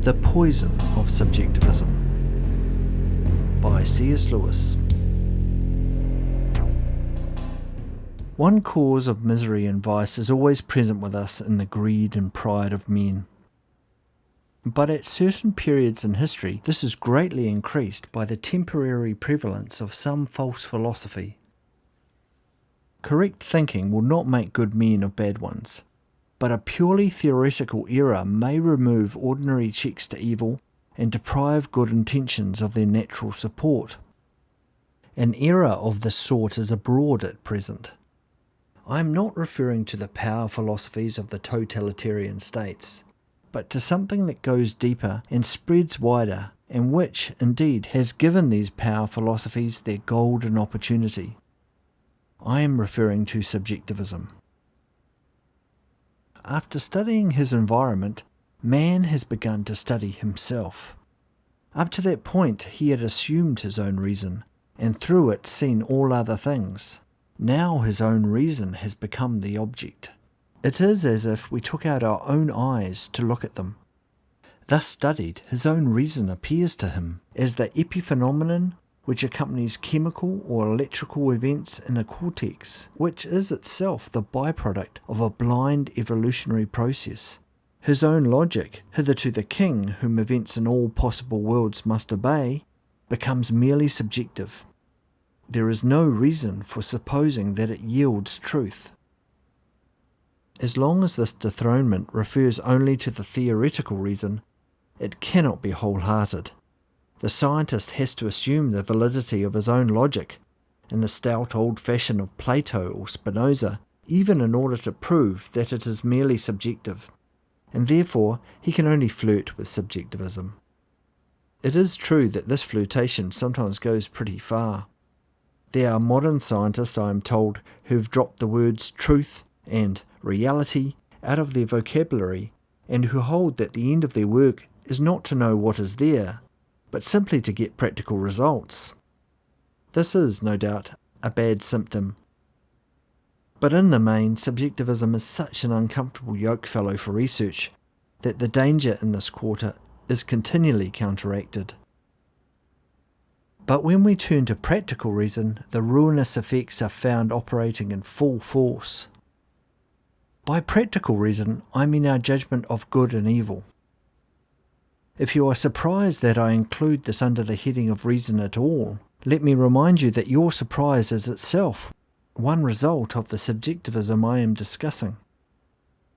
The Poison of Subjectivism by C.S. Lewis. One cause of misery and vice is always present with us in the greed and pride of men. But at certain periods in history, this is greatly increased by the temporary prevalence of some false philosophy. Correct thinking will not make good men of bad ones, but a purely theoretical error may remove ordinary checks to evil and deprive good intentions of their natural support. An error of this sort is abroad at present. I am not referring to the power philosophies of the totalitarian states, but to something that goes deeper and spreads wider, and which, indeed, has given these power philosophies their golden opportunity. I am referring to subjectivism. After studying his environment, man has begun to study himself. Up to that point, he had assumed his own reason, and through it seen all other things. Now his own reason has become the object. It is as if we took out our own eyes to look at them. Thus studied, his own reason appears to him as the epiphenomenon which accompanies chemical or electrical events in a cortex, which is itself the byproduct of a blind evolutionary process. His own logic, hitherto the king whom events in all possible worlds must obey, becomes merely subjective. There is no reason for supposing that it yields truth. As long as this dethronement refers only to the theoretical reason, it cannot be wholehearted. The scientist has to assume the validity of his own logic, in the stout old fashion of Plato or Spinoza, even in order to prove that it is merely subjective, and therefore he can only flirt with subjectivism. It is true that this flirtation sometimes goes pretty far. There are modern scientists, I am told, who have dropped the words truth and reality out of their vocabulary, and who hold that the end of their work is not to know what is there, but simply to get practical results. This is, no doubt, a bad symptom. But in the main, subjectivism is such an uncomfortable yokefellow for research that the danger in this quarter is continually counteracted. But when we turn to practical reason, the ruinous effects are found operating in full force. By practical reason, I mean our judgment of good and evil. If you are surprised that I include this under the heading of reason at all, let me remind you that your surprise is itself one result of the subjectivism I am discussing.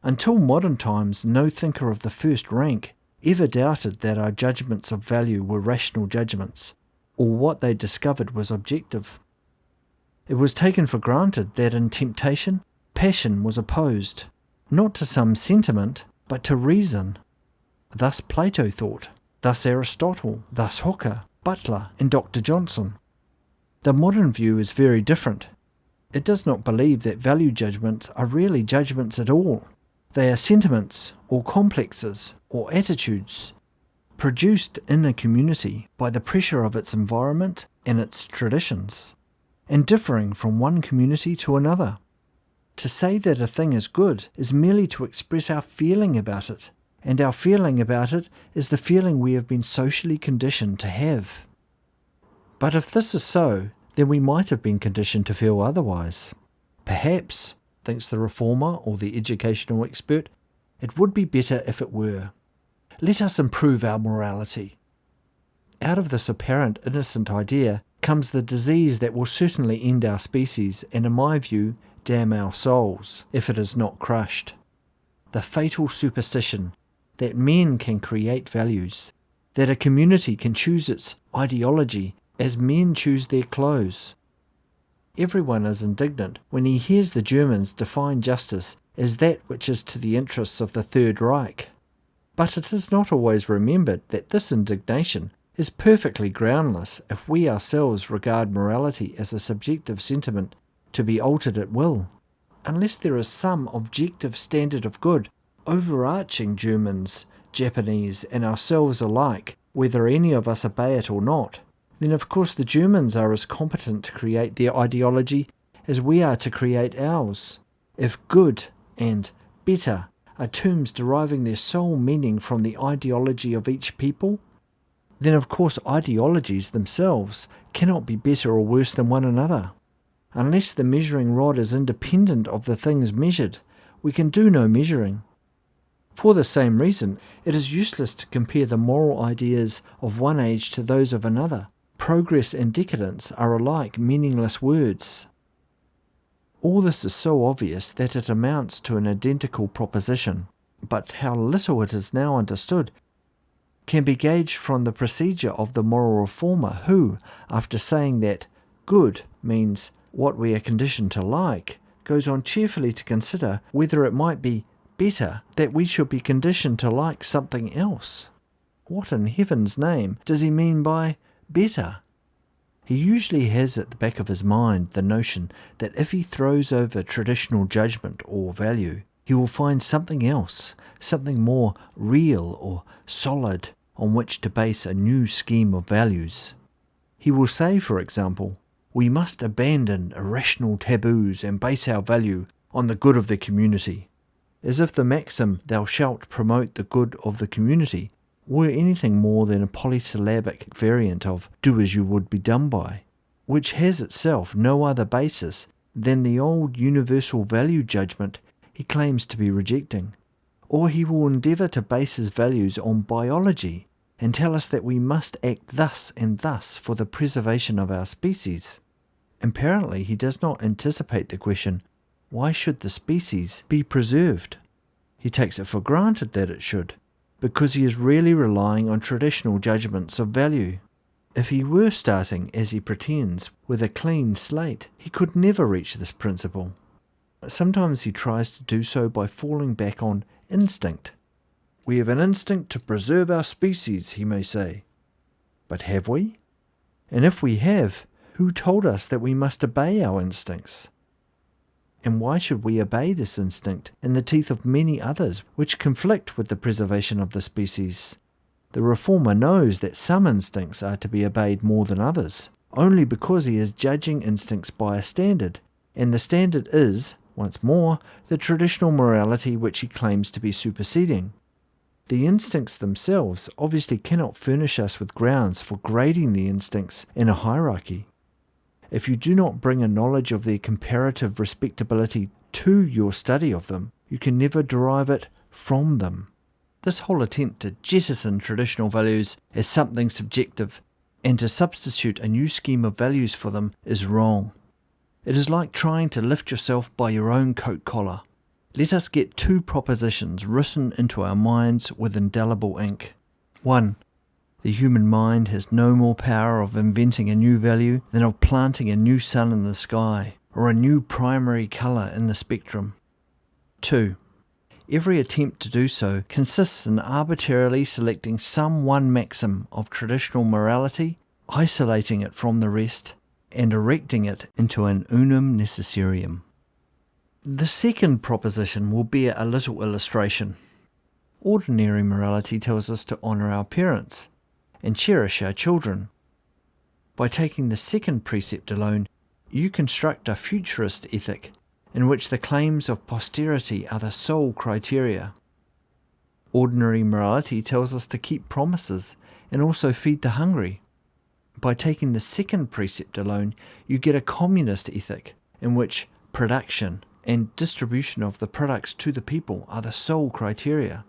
Until modern times, no thinker of the first rank ever doubted that our judgments of value were rational judgments, or what they discovered was objective. It was taken for granted that in temptation, passion was opposed, not to some sentiment, but to reason. Thus Plato thought, thus Aristotle, thus Hooker, Butler, and Dr. Johnson. The modern view is very different. It does not believe that value judgments are really judgments at all. They are sentiments, or complexes, or attitudes, produced in a community by the pressure of its environment and its traditions, and differing from one community to another. To say that a thing is good is merely to express our feeling about it, and our feeling about it is the feeling we have been socially conditioned to have. But if this is so, then we might have been conditioned to feel otherwise. Perhaps, thinks the reformer or the educational expert, it would be better if it were. Let us improve our morality. Out of this apparent innocent idea comes the disease that will certainly end our species and, in my view, damn our souls, if it is not crushed. The fatal superstition that men can create values, that a community can choose its ideology as men choose their clothes. Everyone is indignant when he hears the Germans define justice as that which is to the interests of the Third Reich. But it is not always remembered that this indignation is perfectly groundless if we ourselves regard morality as a subjective sentiment to be altered at will, unless there is some objective standard of good overarching Germans, Japanese, and ourselves alike, whether any of us obey it or not. Then of course the Germans are as competent to create their ideology as we are to create ours. If good and better are terms deriving their sole meaning from the ideology of each people, then of course ideologies themselves cannot be better or worse than one another. Unless the measuring rod is independent of the things measured, we can do no measuring. For the same reason, it is useless to compare the moral ideas of one age to those of another. Progress and decadence are alike meaningless words. All this is so obvious that it amounts to an identical proposition, but how little it is now understood can be gauged from the procedure of the moral reformer who, after saying that good means what we are conditioned to like, goes on cheerfully to consider whether it might be better that we should be conditioned to like something else. What in heaven's name does he mean by better? He usually has at the back of his mind the notion that if he throws over traditional judgment or value, he will find something else, something more real or solid on which to base a new scheme of values. He will say, for example, we must abandon irrational taboos and base our value on the good of the community, as if the maxim thou shalt promote the good of the community were anything more than a polysyllabic variant of do as you would be done by, which has itself no other basis than the old universal value judgment he claims to be rejecting. Or he will endeavour to base his values on biology and tell us that we must act thus and thus for the preservation of our species. Apparently he does not anticipate the question, why should the species be preserved? He takes it for granted that it should, because he is really relying on traditional judgments of value. If he were starting, as he pretends, with a clean slate, he could never reach this principle. Sometimes he tries to do so by falling back on instinct. We have an instinct to preserve our species, he may say. But have we? And if we have, who told us that we must obey our instincts? And why should we obey this instinct in the teeth of many others which conflict with the preservation of the species? The reformer knows that some instincts are to be obeyed more than others, only because he is judging instincts by a standard, and the standard is, once more, the traditional morality which he claims to be superseding. The instincts themselves obviously cannot furnish us with grounds for grading the instincts in a hierarchy. If you do not bring a knowledge of their comparative respectability to your study of them, you can never derive it from them. This whole attempt to jettison traditional values as something subjective and to substitute a new scheme of values for them is wrong. It is like trying to lift yourself by your own coat collar. Let us get two propositions written into our minds with indelible ink. 1. The human mind has no more power of inventing a new value than of planting a new sun in the sky, or a new primary colour in the spectrum. 2. Every attempt to do so consists in arbitrarily selecting some one maxim of traditional morality, isolating it from the rest, and erecting it into an unum necessarium. The second proposition will bear a little illustration. Ordinary morality tells us to honour our parents and cherish our children. By taking the second precept alone, you construct a futurist ethic in which the claims of posterity are the sole criteria. Ordinary morality tells us to keep promises and also feed the hungry. By taking the second precept alone, you get a communist ethic in which production and distribution of the products to the people are the sole criteria.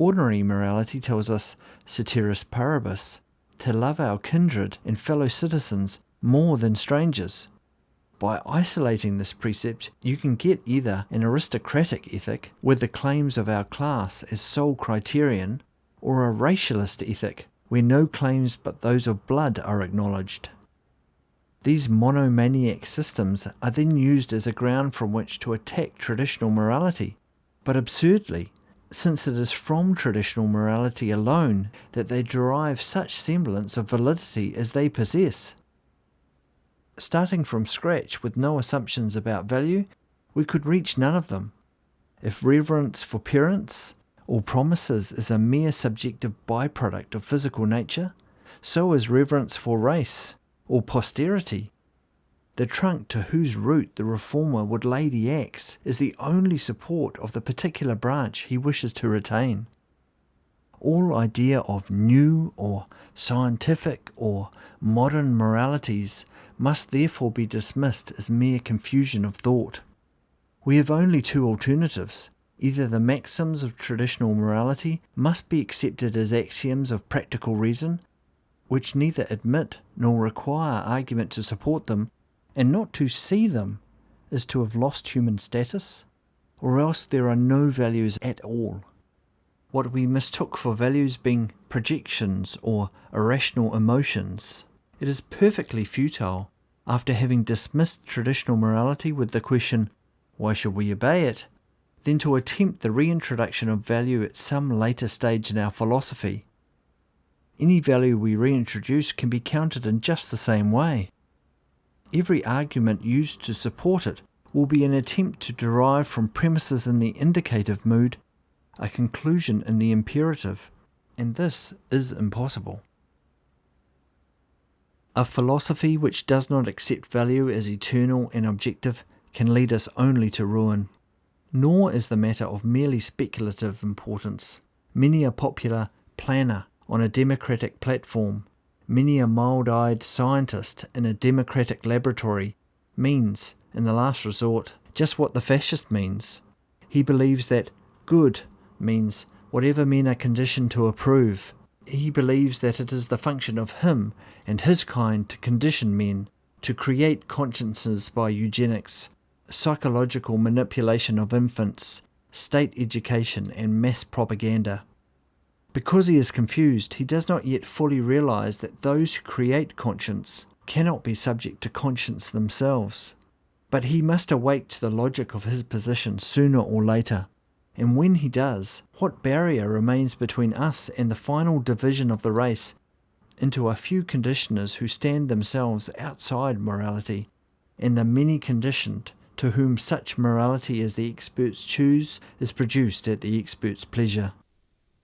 Ordinary morality tells us, ceteris paribus, to love our kindred and fellow citizens more than strangers. By isolating this precept, you can get either an aristocratic ethic, with the claims of our class as sole criterion, or a racialist ethic, where no claims but those of blood are acknowledged. These monomaniac systems are then used as a ground from which to attack traditional morality, but absurdly, since it is from traditional morality alone that they derive such semblance of validity as they possess. Starting from scratch with no assumptions about value, we could reach none of them. If reverence for parents or promises is a mere subjective byproduct of physical nature, so is reverence for race or posterity. The trunk to whose root the reformer would lay the axe is the only support of the particular branch he wishes to retain. All idea of new or scientific or modern moralities must therefore be dismissed as mere confusion of thought. We have only two alternatives. Either the maxims of traditional morality must be accepted as axioms of practical reason, which neither admit nor require argument to support them, and not to see them is to have lost human status, or else there are no values at all. What we mistook for values being projections or irrational emotions, it is perfectly futile, after having dismissed traditional morality with the question, why should we obey it, then to attempt the reintroduction of value at some later stage in our philosophy. Any value we reintroduce can be countered in just the same way. Every argument used to support it will be an attempt to derive from premises in the indicative mood a conclusion in the imperative, and this is impossible. A philosophy which does not accept value as eternal and objective can lead us only to ruin. Nor is the matter of merely speculative importance. Many a popular planner on a democratic platform, many a mild-eyed scientist in a democratic laboratory means, in the last resort, just what the fascist means. He believes that good means whatever men are conditioned to approve. He believes that it is the function of him and his kind to condition men, to create consciences by eugenics, psychological manipulation of infants, state education and mass propaganda. Because he is confused, he does not yet fully realize that those who create conscience cannot be subject to conscience themselves. But he must awake to the logic of his position sooner or later. And when he does, what barrier remains between us and the final division of the race into a few conditioners who stand themselves outside morality, and the many conditioned to whom such morality as the experts choose is produced at the experts' pleasure?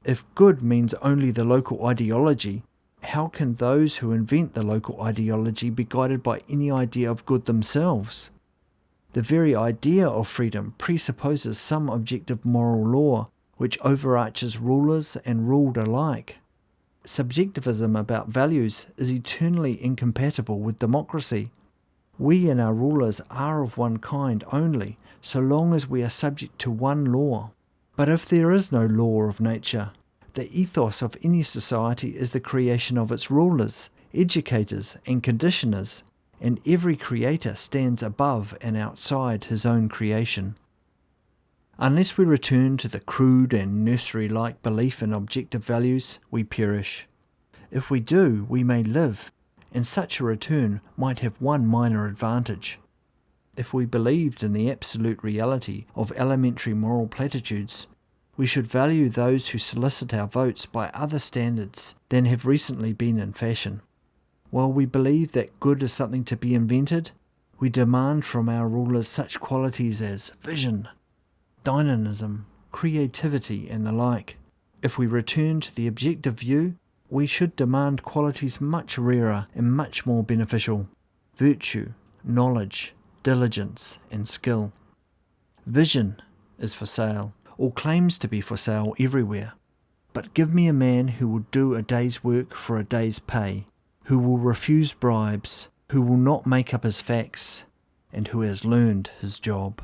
If good means only the local ideology, how can those who invent the local ideology be guided by any idea of good themselves? The very idea of freedom presupposes some objective moral law which overarches rulers and ruled alike. Subjectivism about values is eternally incompatible with democracy. We and our rulers are of one kind only, so long as we are subject to one law. But if there is no law of nature, the ethos of any society is the creation of its rulers, educators, and conditioners, and every creator stands above and outside his own creation. Unless we return to the crude and nursery-like belief in objective values, we perish. If we do, we may live, and such a return might have one minor advantage. If we believed in the absolute reality of elementary moral platitudes, we should value those who solicit our votes by other standards than have recently been in fashion. While we believe that good is something to be invented, we demand from our rulers such qualities as vision, dynamism, creativity, and the like. If we return to the objective view, we should demand qualities much rarer and much more beneficial: virtue, knowledge, diligence, and skill. Vision is for sale, or claims to be for sale everywhere. But give me a man who will do a day's work for a day's pay, who will refuse bribes, who will not make up his facts, and who has learned his job.